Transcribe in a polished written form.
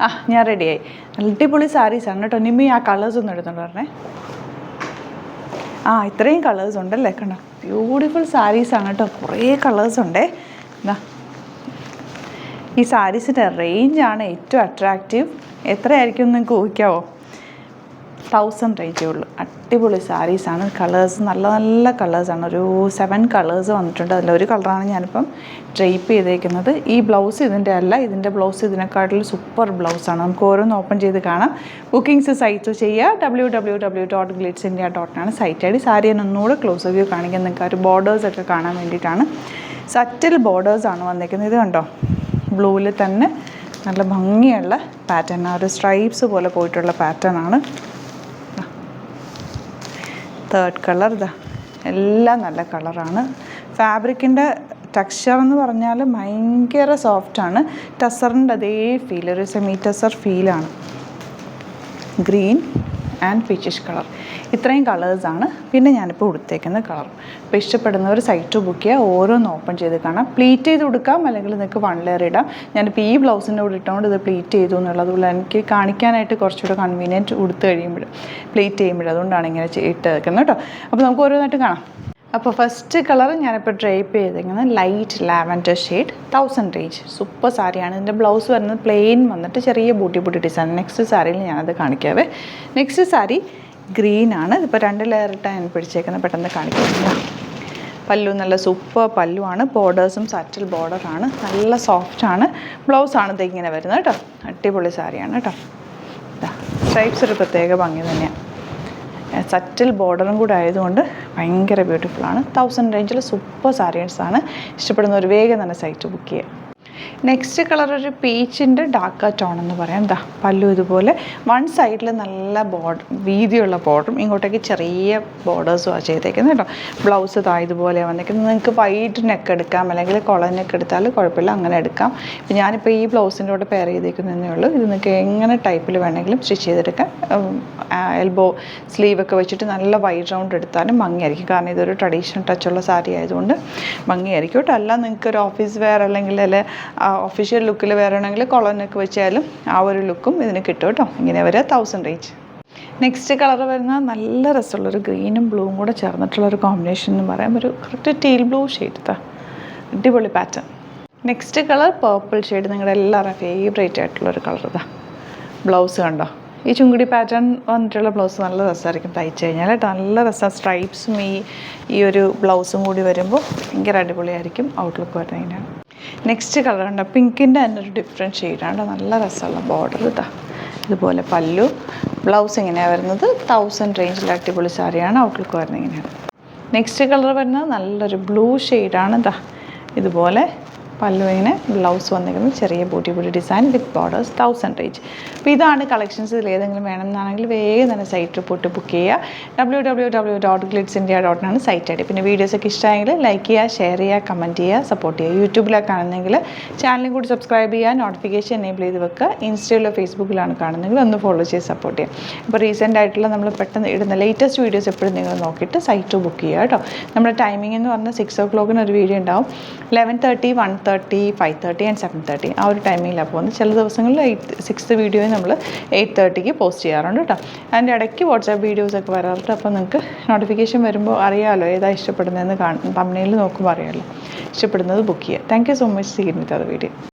ആ ഞാൻ റെഡിയായി. അടിപൊളി സാരീസാണ് കേട്ടോ. നിമ്മി ആ കളേഴ്സ് ഒന്ന് എടുത്തോണ്ട് പറഞ്ഞേ. ഇത്രയും കളേഴ്സ് ഉണ്ടല്ലേ, കണ്ടോ. ബ്യൂട്ടിഫുൾ സാരീസാണ് കേട്ടോ. കുറേ കളേഴ്സ് ഉണ്ടേ. എന്താ ഈ സാരീസിൻ്റെ റേഞ്ചാണ് ഏറ്റവും അട്രാക്റ്റീവ്. എത്രയായിരിക്കും നിങ്ങൾക്ക് ഊഹിക്കാവോ? 1000 റേഞ്ചേ ഉള്ളൂ. അടിപൊളി സാരീസാണ്. കളേഴ്സ് നല്ല നല്ല കളേഴ്സാണ്. ഒരു 7 കളേഴ്സ് വന്നിട്ടുണ്ട്. അതിലൊരു കളറാണ് ഞാനിപ്പം ഡ്രൈപ്പ് ചെയ്തേക്കുന്നത്. ഈ ബ്ലൗസ് ഇതിൻ്റെ അല്ല, ഇതിൻ്റെ ബ്ലൗസ് ഇതിനെക്കാട്ടിലും സൂപ്പർ ബ്ലൗസാണ്. നമുക്ക് ഓരോന്ന് ഓപ്പൺ ചെയ്ത് കാണാം. ബുക്കിംഗ്സ് സൈറ്റ് ചെയ്യുക. www.glitzindia.com site I D. Sari ഞാൻ ഒന്നുകൂടെ ക്ലോസ് വ്യൂ കാണിക്കാൻ നിങ്ങൾക്ക് ഒരു ബോർഡേഴ്സൊക്കെ കാണാൻ വേണ്ടിയിട്ടാണ്. സറ്റിൽ ബോർഡേഴ്സാണ് വന്നിരിക്കുന്നത്. ഇത് കണ്ടോ, ബ്ലൂവിൽ തന്നെ നല്ല ഭംഗിയുള്ള പാറ്റേൺ. ഒരു സ്ട്രൈപ്സ് പോലെ പോയിട്ടുള്ള പാറ്റേൺ ആണ്. തേർഡ് കളർ ഇതാ, എല്ലാം നല്ല കളറാണ്. ഫാബ്രിക്കിൻ്റെ ടെക്സ്ചർ എന്ന് പറഞ്ഞാൽ ഭയങ്കര സോഫ്റ്റാണ്. ടസറിൻ്റെ അതേ ഫീൽ, ഒരു സെമി ടസർ ഫീലാണ്. ഗ്രീൻ ആൻഡ് പീച്ചിഷ് കളർ, ഇത്രയും കളേഴ്സാണ്. പിന്നെ ഞാനിപ്പോൾ കൊടുത്തേക്കുന്ന കളർ. അപ്പോൾ ഇഷ്ടപ്പെടുന്നവർ സൈറ്റ് ബുക്ക് ചെയ്യുക. ഓരോന്ന് ഓപ്പൺ ചെയ്ത് കാണാം. പ്ലീറ്റ് ചെയ്ത് കൊടുക്കാം, അല്ലെങ്കിൽ നിങ്ങൾക്ക് 1 ലെയർ ഇടാം. ഞാനിപ്പോൾ ഈ ബ്ലൗസിൻ്റെ കൂടെ ഇട്ടുകൊണ്ട് ഇത് പ്ലീറ്റ് ചെയ്തു എന്നുള്ളതുകൊണ്ട് എനിക്ക് കാണിക്കാനായിട്ട് കുറച്ചുകൂടെ കൺവീനിയൻറ്റ് കൊടുത്തു കഴിയുമ്പോൾ പ്ലീറ്റ് ചെയ്യുമ്പോൾ, അതുകൊണ്ടാണ് ഇങ്ങനെ ഇട്ട് വെക്കുന്നത് കേട്ടോ. അപ്പോൾ നമുക്ക് ഓരോന്നായിട്ട് കാണാം. അപ്പോൾ ഫസ്റ്റ് കളർ ഞാനിപ്പോൾ ഡ്രൈപ്പ് ചെയ്തിരിക്കുന്നത് light lavender shade, 1000 range. Super സാരിയാണ്. ഇതിൻ്റെ ബ്ലൗസ് വരുന്നത് പ്ലെയിൻ വന്നിട്ട് ചെറിയ ബൂട്ടി ഡിസൈൻ. നെക്സ്റ്റ് സാരിയിൽ ഞാനത് കാണിക്കാവേ. നെക്സ്റ്റ് സാരി ഗ്രീനാണ്. ഇതിപ്പോൾ 2 ലെയർ ഇട്ടാണ് ഞാൻ പിടിച്ചേക്കുന്നത്. പെട്ടെന്ന് കാണിക്കുന്നില്ല. പല്ലു നല്ല സൂപ്പർ പല്ലുവാണ്. ബോർഡേഴ്സും സാറ്റിൽ ബോർഡറാണ്. നല്ല സോഫ്റ്റാണ്. ബ്ലൗസാണ് ഇത് ഇങ്ങനെ വരുന്നത് കേട്ടോ. അടിപൊളി സാരിയാണ് കേട്ടോ. സ്ട്രൈപ്സ് ഒരു പ്രത്യേക ഭംഗി തന്നെയാണ്. സറ്റിൽ ബോർഡറും കൂടെ ആയതുകൊണ്ട് ഭയങ്കര ബ്യൂട്ടിഫുള്ളാണ്. 1000 റേഞ്ചിൽ സൂപ്പർ സാരീസാണ്. ഇഷ്ടപ്പെടുന്നവർ വേഗം തന്നെ സൈറ്റ് ബുക്ക് ചെയ്യുക. നെക്സ്റ്റ് കളർ ഒരു പീച്ചിൻ്റെ ഡാർക്ക് ടോൺ എന്ന് പറയാം. എന്താ പല്ലു ഇതുപോലെ 1 സൈഡിൽ നല്ല വീതിയുള്ള ബോർഡറും ഇങ്ങോട്ടേക്ക് ചെറിയ ബോർഡേഴ്സുമാണ് ചെയ്തേക്കുന്നത് കേട്ടോ. ബ്ലൗസ് ഇതുപോലെ വന്നിരിക്കുന്നത്. നിങ്ങൾക്ക് വൈറ്റ് നെക്ക് എടുക്കാം, അല്ലെങ്കിൽ കൊള നെക്ക് എടുത്താൽ കുഴപ്പമില്ല, അങ്ങനെ എടുക്കാം. ഇപ്പം ഞാനിപ്പോൾ ഈ ബ്ലൗസിൻ്റെ കൂടെ പെയർ ചെയ്തേക്കുന്നതേ ഉള്ളൂ. ഇത് നിങ്ങൾക്ക് എങ്ങനെ ടൈപ്പിൽ വേണമെങ്കിലും സ്റ്റിച്ച് ചെയ്തെടുക്കാം. എൽബോ സ്ലീവൊക്കെ വെച്ചിട്ട് നല്ല വൈഡ് റൗണ്ട് എടുത്താലും ഭംഗിയായിരിക്കും. കാരണം ഇതൊരു ട്രഡീഷണൽ ടച്ചുള്ള സാരി ആയതുകൊണ്ട് ഭംഗിയായിരിക്കും കേട്ടോ. അല്ല നിങ്ങൾക്ക് ഒരു ഓഫീസ് വെയർ അല്ലെങ്കിൽ ഒഫീഷ്യൽ ലുക്കിൽ വരണമെങ്കിൽ കൊളനൊക്കെ വെച്ചാലും ആ ഒരു ലുക്കും ഇതിന് കിട്ടും കേട്ടോ. ഇങ്ങനെ വരെ 1000 റേഞ്ച്. നെക്സ്റ്റ് കളർ വരുന്നത് നല്ല രസമുള്ളൊരു ഗ്രീനും ബ്ലൂവും കൂടെ ചേർന്നിട്ടുള്ളൊരു കോമ്പിനേഷൻ എന്ന് പറയാം. ഒരു കറക്റ്റ് ടീൽ ബ്ലൂ ഷെയ്ഡ്. അടിപൊളി pattern. Next colour purple shade, നിങ്ങളുടെ എല്ലാവരും ഫേവറേറ്റ് ആയിട്ടുള്ളൊരു കളർ. ബ്ലൗസ് കണ്ടോ, ഈ ചുങ്കിടി പാറ്റേൺ വന്നിട്ടുള്ള ബ്ലൗസ് നല്ല രസമായിരിക്കും തയ്ച്ച് കഴിഞ്ഞാൽ കേട്ടോ. നല്ല രസം. സ്ട്രൈപ്സും ഈ ഒരു ബ്ലൗസും കൂടി വരുമ്പോൾ ഭയങ്കര അടിപൊളിയായിരിക്കും ഔട്ട്ലുക്ക് വരുന്നതിനാണ്. നെക്സ്റ്റ് കളർ ഉണ്ട്, പിങ്കിൻ്റെ തന്നെ ഒരു ഡിഫറെൻറ്റ് ഷെയ്ഡാണ്. നല്ല രസമുള്ള ബോർഡർ ഇതുപോലെ പല്ലു. ബ്ലൗസ് ഇങ്ങനെയാണ് വരുന്നത്. 1000 റേഞ്ചിൽ അടിപൊളി സാരിയാണ്. ഔട്ട്ലുക്ക് വരുന്നത് ഇങ്ങനെയാണ്. നെക്സ്റ്റ് കളർ വരുന്നത് നല്ലൊരു ബ്ലൂ ഷെയ്ഡാണ്. ഇതുപോലെ പല്ലു ഇങ്ങനെ, ബ്ലൗസ് വന്നിരിക്കുന്നത് ചെറിയ ബൂട്ടി ഡിസൈൻ വിത്ത് ബോർഡേഴ്സ്. 1000 റേഞ്ച്. അപ്പോൾ ഇതാണ് കളക്ഷൻസ്. ഇതിൽ ഏതെങ്കിലും വേണമെന്നാണെങ്കിൽ വേഗം തന്നെ സൈറ്റ് റിപ്പോർട്ട് ബുക്ക് ചെയ്യുക. www.glitzindia.com site I D. പിന്നെ വീഡിയോസൊക്കെ ഇഷ്ടമായെങ്കിൽ ലൈക്ക് ചെയ്യുക, ഷെയർ ചെയ്യുക, കമൻറ്റ് ചെയ്യുക, സപ്പോർട്ട് ചെയ്യുക. യൂട്യൂബിലാണ് കാണുന്നതെങ്കിൽ ചാനലും കൂടി സബ്സ്ക്രൈബ് ചെയ്യുക, നോട്ടിഫിക്കേഷൻ എനേബിൾ ചെയ്ത് വെക്കുക. ഇൻസ്റ്റയിലോ ഫേസ്ബുക്കിലാണ് കാണുന്നതെങ്കിൽ ഒന്ന് ഫോളോ ചെയ്ത് സപ്പോർട്ട് ചെയ്യുക. അപ്പോൾ റീസെൻ്റ് ആയിട്ടുള്ള നമ്മൾ പെട്ടെന്ന് ഇടുന്ന ലേറ്റസ്റ്റ് വീഡിയോസ് എപ്പോഴും നിങ്ങൾ നോക്കിയിട്ട് സൈറ്റ് ബുക്ക് ചെയ്യുക കേട്ടോ. നമ്മുടെ ടൈമിംഗ് എന്ന് പറഞ്ഞാൽ 6 o'clock ഒരു വീഡിയോ ഉണ്ടാവും. 11:30, 1:30, 5:30 ആൻഡ് 7:30 ആ ഒരു ടൈമിങ്ങിലാണ് പോകുന്നത്. ചില ദിവസങ്ങളിൽ 6th വീഡിയോയിൽ നമ്മൾ 8:30 പോസ്റ്റ് ചെയ്യാറുണ്ട് കേട്ടോ. അതിൻ്റെ ഇടയ്ക്ക് വാട്സാപ്പ് വീഡിയോസൊക്കെ വരാറുണ്ട്. അപ്പോൾ നിങ്ങൾക്ക് നോട്ടിഫിക്കേഷൻ വരുമ്പോൾ അറിയാമല്ലോ ഏതാ ഇഷ്ടപ്പെടുന്നതെന്ന് തമ്മിൽ നോക്കുമ്പോൾ അറിയാമല്ലോ. ഇഷ്ടപ്പെടുന്നത് ബുക്ക് ചെയ്യുക. Thank you so much. See you with other video.